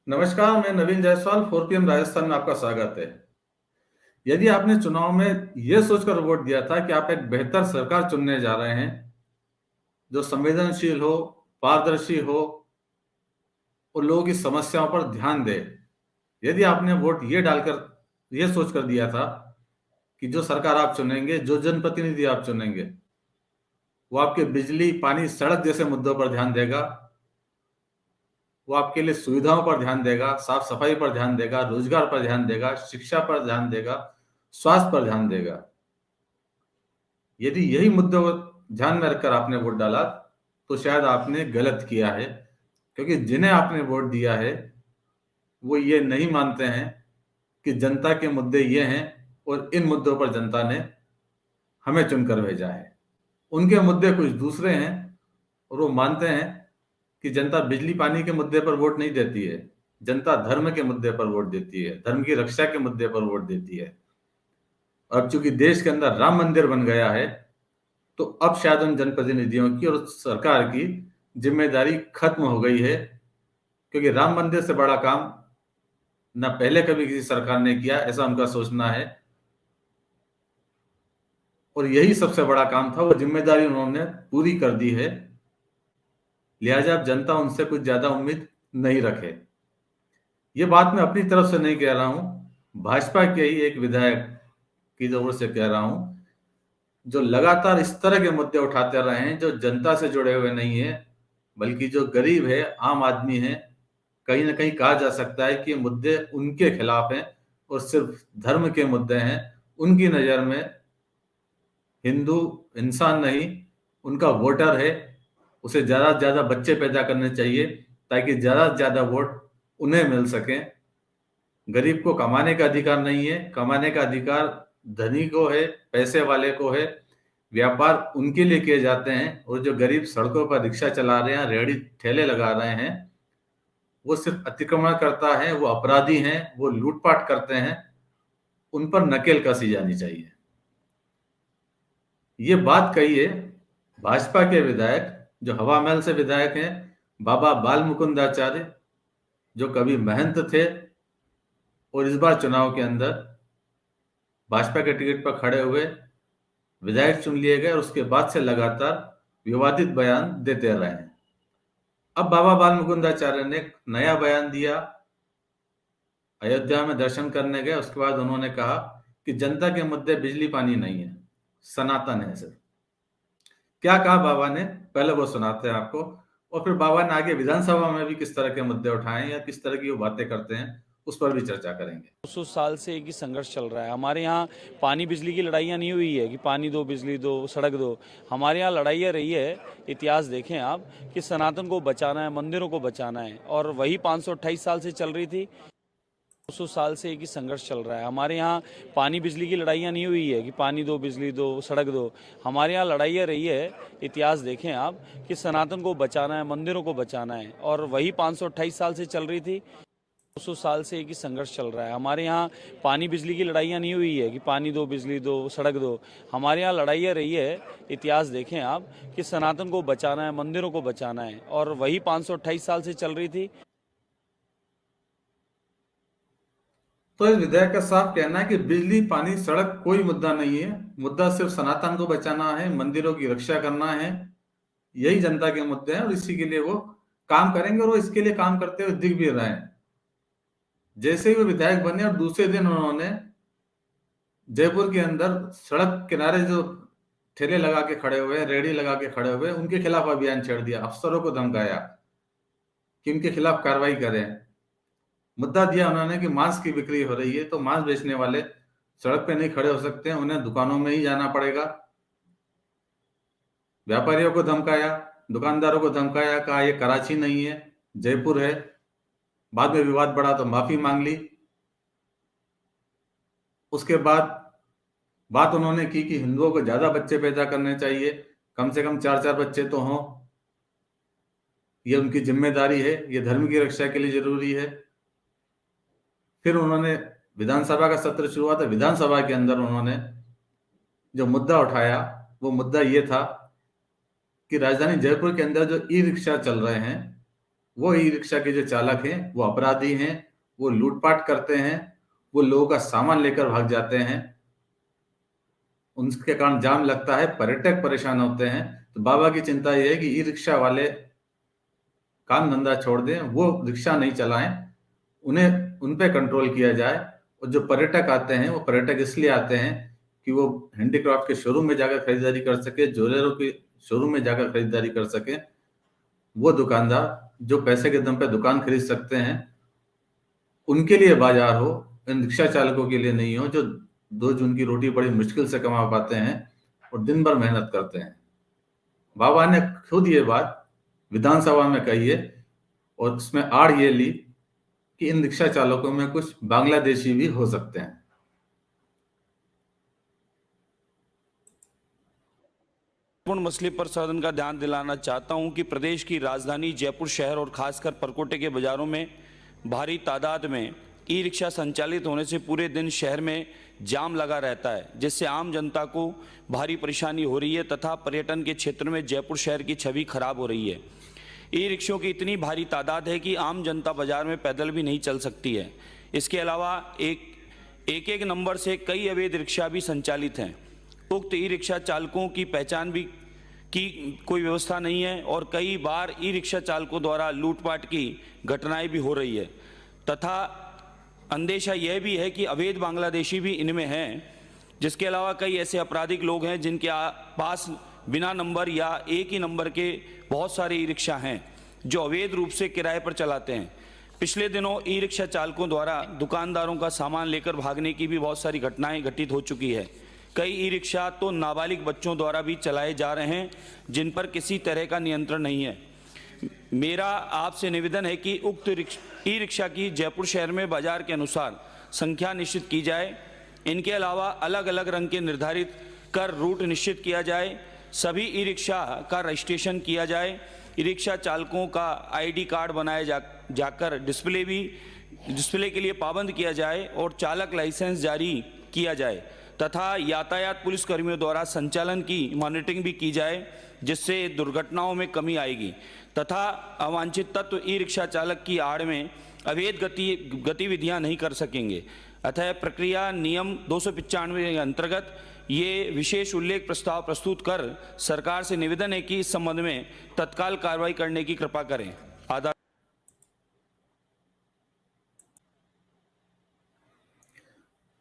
नमस्कार, मैं नवीन जायसवाल 4 PM राजस्थान में आपका स्वागत है। यदि आपने चुनाव में यह सोचकर वोट दिया था कि आप एक बेहतर सरकार चुनने जा रहे हैं, जो संवेदनशील हो, पारदर्शी हो और लोगों की समस्याओं पर ध्यान दे। यदि आपने वोट ये डालकर ये सोचकर दिया था कि जो सरकार आप चुनेंगे, जो जनप्रतिनिधि आप चुनेंगे, वो आपके बिजली, पानी, सड़क जैसे मुद्दों पर ध्यान देगा, वो आपके लिए सुविधाओं पर ध्यान देगा, साफ-सफाई पर ध्यान देगा, रोजगार पर ध्यान देगा, शिक्षा पर ध्यान देगा, स्वास्थ्य पर ध्यान देगा। यदि यही मुद्दों को ध्यान में रखकर आपने वोट डाला, तो शायद आपने गलत किया है, क्योंकि जिन्हें आपने वोट दिया है, वो ये नहीं मानते हैं कि जनता के मुद्दे ये हैं और इन मुद्दों पर जनता ने हमें चुनकर भेजा है। उनके मुद्दे कुछ दूसरे हैं और वो मानते हैं कि जनता बिजली पानी के मुद्दे पर वोट नहीं देती है। जनता धर्म के मुद्दे पर वोट देती है, धर्म की रक्षा के मुद्दे पर वोट देती है। अब चूंकि देश के अंदर राम मंदिर बन गया है, तो अब शायद उन जनप्रतिनिधियों की और सरकार की जिम्मेदारी खत्म हो गई है, क्योंकि राम मंदिर से बड़ा काम ना पहले कभी किसी सरकार ने किया, ऐसा उनका सोचना है। और यही सबसे बड़ा काम था, वो जिम्मेदारी उन्होंने पूरी कर दी है। लिहाजा अब जनता उनसे कुछ ज्यादा उम्मीद नहीं रखे। ये बात मैं अपनी तरफ से नहीं कह रहा हूं, भाजपा के ही एक विधायक की ओर से कह रहा हूं, जो लगातार इस तरह के मुद्दे उठाते रहे हैं, जो जनता से जुड़े हुए नहीं है, बल्कि जो गरीब है, आम आदमी है। कहीं ना कहीं कहा जा सकता है कि ये मुद्दे उनके खिलाफ हैं और सिर्फ धर्म के मुद्दे हैं। उनकी नजर में हिंदू इंसान नहीं, उनका वोटर है। उसे ज्यादा से ज्यादा बच्चे पैदा करने चाहिए, ताकि ज्यादा से ज्यादा वोट उन्हें मिल सके। गरीब को कमाने का अधिकार नहीं है, कमाने का अधिकार धनी को है, पैसे वाले को है। व्यापार उनके लिए किए जाते हैं, और जो गरीब सड़कों पर रिक्शा चला रहे हैं, रेहड़ी ठेले लगा रहे हैं, वो सिर्फ अतिक्रमण करता है, वो अपराधी हैं, वो लूटपाट करते हैं। उन पर नकेल कसी जानी चाहिए। ये बात कही है भाजपा के विधायक, जो हवा महल से विधायक हैं, बाबा बाल मुकुंदाचार्य, जो कभी महंत थे और इस बार चुनाव के अंदर भाजपा के टिकट पर खड़े हुए, विधायक चुन लिए गए और उसके बाद से लगातार विवादित बयान देते रहे हैं। अब बाबा बाल मुकुंदाचार्य ने एक नया बयान दिया। अयोध्या में दर्शन करने गए, उसके बाद उन्होंने कहा कि जनता के मुद्दे बिजली पानी नहीं है, सनातन है सिर्फ। क्या कहा बाबा ने, पहले वो सुनाते हैं आपको, और फिर बाबा ने आगे विधानसभा में भी किस तरह के मुद्दे उठाए या किस तरह की वो बातें करते हैं, उस पर भी चर्चा करेंगे। 200 साल से एक ही संघर्ष चल रहा है। हमारे यहाँ पानी बिजली की लड़ाइयाँ नहीं हुई है कि पानी दो, बिजली दो, सड़क दो। हमारे यहाँ लड़ाइयाँ रही है, इतिहास देखें आप, कि सनातन को बचाना है, मंदिरों को बचाना है, और वही 528 साल से चल रही थी। 200 साल से एक ही संघर्ष चल रहा है। हमारे यहाँ पानी बिजली की लड़ाइयाँ नहीं हुई है कि पानी दो, बिजली दो, सड़क दो। हमारे यहाँ लड़ाइयाँ रही है, इतिहास देखें आप, कि सनातन को बचाना है, मंदिरों को बचाना है, और वही 528 साल से चल रही थी। 200 साल से एक ही संघर्ष चल रहा है। हमारे यहाँ पानी बिजली की लड़ाइयाँ नहीं हुई है कि पानी दो, बिजली दो, सड़क दो। हमारे यहाँ लड़ाइयाँ रही है, इतिहास देखें आप, कि सनातन को बचाना है, मंदिरों को बचाना है, और वही 528 साल से चल रही थी। तो इस विधेयक का साफ कहना है कि बिजली, पानी, सड़क कोई मुद्दा नहीं है। मुद्दा सिर्फ सनातन को बचाना है, मंदिरों की रक्षा करना है। यही जनता के मुद्दे हैं और इसी के लिए वो काम करेंगे, और वो इसके लिए काम करते हुए दिख भी रहे हैं। जैसे ही वो विधायक बने और दूसरे दिन उन्होंने जयपुर के अंदर सड़क किनारे जो ठेले लगा के खड़े हुए, रेहड़ी लगा के खड़े हुए, उनके खिलाफ अभियान छेड़ दिया, अफसरों को धमकाया कि उनके खिलाफ कार्रवाई करें। मुद्दा दिया उन्होंने कि मांस की बिक्री हो रही है, तो मांस बेचने वाले सड़क पे नहीं खड़े हो सकते हैं, उन्हें दुकानों में ही जाना पड़ेगा। व्यापारियों को धमकाया, दुकानदारों को धमकाया, कहा ये कराची नहीं है, जयपुर है। बाद में विवाद बढ़ा तो माफी मांग ली। उसके बाद बात उन्होंने की कि हिंदुओं को ज्यादा बच्चे पैदा करने चाहिए, कम से कम 4-4 बच्चे तो हों। ये उनकी जिम्मेदारी है, ये धर्म की रक्षा के लिए जरूरी है। फिर उन्होंने विधानसभा का सत्र शुरू हुआ था, विधानसभा के अंदर उन्होंने जो मुद्दा उठाया, वो मुद्दा ये था कि राजधानी जयपुर के अंदर जो ई रिक्शा चल रहे हैं, वो ई रिक्शा के जो चालक हैं वो अपराधी हैं, वो लूटपाट करते हैं, वो लोगों का सामान लेकर भाग जाते हैं, उनके कारण जाम लगता है, पर्यटक परेशान होते हैं। तो बाबा की चिंता ये है कि ई रिक्शा वाले काम धंधा छोड़ दें, वो रिक्शा नहीं चलाएं, उन्हें उन पे कंट्रोल किया जाए। और जो पर्यटक आते हैं वो पर्यटक इसलिए आते हैं कि वो हैंडीक्राफ्ट के शोरूम में जाकर खरीदारी कर सके, ज्वेलरों के शोरूम में जाकर खरीदारी कर सके। वो दुकानदार जो पैसे के दम पे दुकान खरीद सकते हैं, उनके लिए बाजार हो, इन रिक्शा चालकों के लिए नहीं हो, जो 2 जून की रोटी बड़ी मुश्किल से कमा पाते हैं और दिन भर मेहनत करते हैं। बाबा ने खुद ये बात विधानसभा में कही है और उसमें आड़ ये ली कि इन रिक्शा चालकों में कुछ बांग्लादेशी भी हो सकते हैं। महत्वपूर्ण मसले पर सदन का ध्यान दिलाना चाहता हूं कि प्रदेश की राजधानी जयपुर शहर और खासकर परकोटे के बाजारों में भारी तादाद में ई रिक्शा संचालित होने से पूरे दिन शहर में जाम लगा रहता है, जिससे आम जनता को भारी परेशानी हो रही है तथा पर्यटन के क्षेत्र में जयपुर शहर की छवि खराब हो रही है। ई रिक्शों की इतनी भारी तादाद है कि आम जनता बाजार में पैदल भी नहीं चल सकती है। इसके अलावा एक नंबर से कई अवैध रिक्शा भी संचालित हैं। उक्त ई रिक्शा चालकों की पहचान भी की कोई व्यवस्था नहीं है और कई बार ई रिक्शा चालकों द्वारा लूटपाट की घटनाएं भी हो रही है तथा अंदेशा यह भी है कि अवैध बांग्लादेशी भी इनमें हैं। जिसके अलावा कई ऐसे आपराधिक लोग हैं जिनके पास बिना नंबर या एक ही नंबर के बहुत सारे ई रिक्शा हैं जो अवैध रूप से किराए पर चलाते हैं। पिछले दिनों ई रिक्शा चालकों द्वारा दुकानदारों का सामान लेकर भागने की भी बहुत सारी घटनाएं घटित हो चुकी है। कई ई रिक्शा तो नाबालिग बच्चों द्वारा भी चलाए जा रहे हैं जिन पर किसी तरह का नियंत्रण नहीं है। मेरा आपसे निवेदन है कि उक्त ई रिक्शा की जयपुर शहर में बाजार के अनुसार संख्या निश्चित की जाए। इनके अलावा अलग अलग रंग के निर्धारित कर रूट निश्चित किया जाए। सभी ई रिक्शा का रजिस्ट्रेशन किया जाए। ई रिक्शा चालकों का आईडी कार्ड बनाया जाकर डिस्प्ले के लिए पाबंद किया जाए और चालक लाइसेंस जारी किया जाए तथा यातायात पुलिस कर्मियों द्वारा संचालन की मॉनिटरिंग भी की जाए, जिससे दुर्घटनाओं में कमी आएगी तथा अवांछित तत्व ई रिक्शा चालक की आड़ में अवैध गतिविधियां नहीं कर सकेंगे। अतः प्रक्रिया नियम 295 के अंतर्गत ये विशेष उल्लेख प्रस्ताव प्रस्तुत कर सरकार से निवेदन है कि इस संबंध में तत्काल कार्रवाई करने की कृपा करें। आधार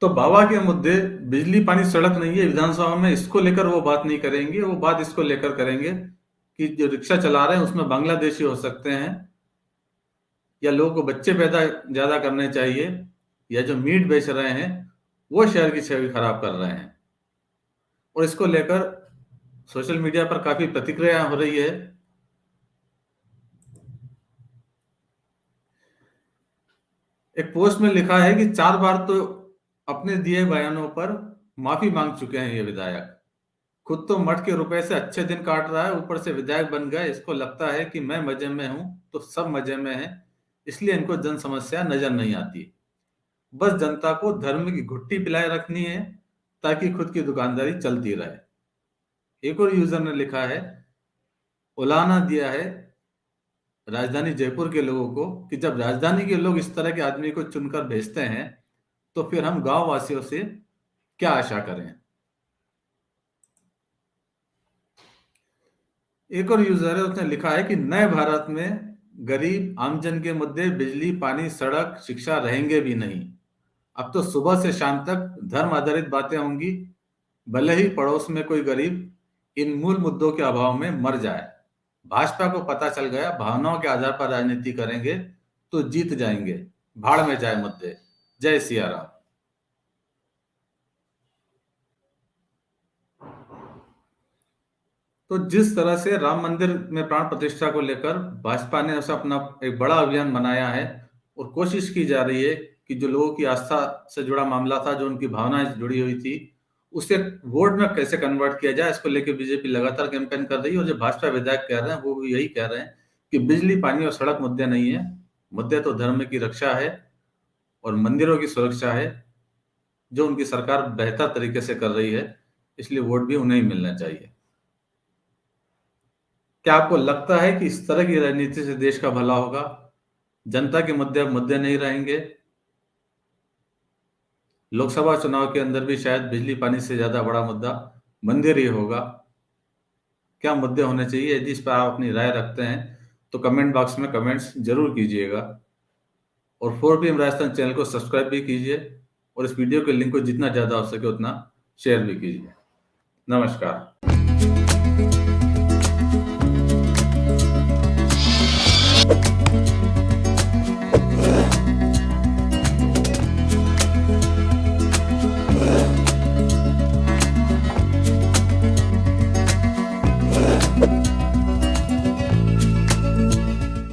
तो बाबा के मुद्दे बिजली पानी सड़क नहीं है, विधानसभा में इसको लेकर वो बात नहीं करेंगे। वो बात इसको लेकर करेंगे कि जो रिक्शा चला रहे हैं उसमें बांग्लादेशी हो सकते हैं, या लोगों को बच्चे पैदा ज्यादा करने चाहिए, या जो मीट बेच रहे हैं वो शहर की छवि खराब कर रहे हैं। और इसको लेकर सोशल मीडिया पर काफी प्रतिक्रिया हो रही है। एक पोस्ट में लिखा है कि 4 बार तो अपने दिए बयानों पर माफी मांग चुके हैं ये विधायक। खुद तो मठ के रुपए से अच्छे दिन काट रहा है, ऊपर से विधायक बन गए। इसको लगता है कि मैं मजे में हूं तो सब मजे में हैं, इसलिए इनको जन समस्या नजर नहीं आती। बस जनता को धर्म की घुट्टी पिलाए रखनी है ताकि खुद की दुकानदारी चलती रहे। एक और यूजर ने लिखा है, उलाहना दिया है राजधानी जयपुर के लोगों को कि जब राजधानी के लोग इस तरह के आदमी को चुनकर भेजते हैं तो फिर हम गांव वासियों से क्या आशा करें। एक और यूजर है, उसने लिखा है कि नए भारत में गरीब आमजन के मुद्दे बिजली पानी सड़क शिक्षा रहेंगे भी नहीं। अब तो सुबह से शाम तक धर्म आधारित बातें होंगी, भले ही पड़ोस में कोई गरीब इन मूल मुद्दों के अभाव में मर जाए। भाजपा को पता चल गया, भावनाओं के आधार पर राजनीति करेंगे तो जीत जाएंगे, भाड़ में जाए मुद्दे। जय सिया राम। तो जिस तरह से राम मंदिर में प्राण प्रतिष्ठा को लेकर भाजपा ने उसे अपना एक बड़ा अभियान बनाया है और कोशिश की जा रही है कि जो लोगों की आस्था से जुड़ा मामला था, जो उनकी भावनाएं जुड़ी हुई थी, उसे वोट में कैसे कन्वर्ट किया जाए, इसको लेकर बीजेपी लगातार कैंपेन कर रही है। और जो भाजपा विधायक कह रहे हैं वो भी यही कह रहे हैं कि बिजली पानी और सड़क मुद्दे नहीं है, मुद्दे तो धर्म की रक्षा है और मंदिरों की सुरक्षा है, जो उनकी सरकार बेहतर तरीके से कर रही है। इसलिए वोट भी उन्हें ही मिलना चाहिए। क्या आपको लगता है कि इस तरह की रणनीति से देश का भला होगा? जनता के मुद्दे नहीं रहेंगे? लोकसभा चुनाव के अंदर भी शायद बिजली पानी से ज्यादा बड़ा मुद्दा मंदिर ही होगा। क्या मुद्दे होने चाहिए? यदि इस पर आप अपनी राय रखते हैं तो कमेंट बॉक्स में कमेंट्स जरूर कीजिएगा, और 4PM राजस्थान चैनल को सब्सक्राइब भी कीजिए, और इस वीडियो के लिंक को जितना ज्यादा हो सके उतना शेयर भी कीजिए। नमस्कार।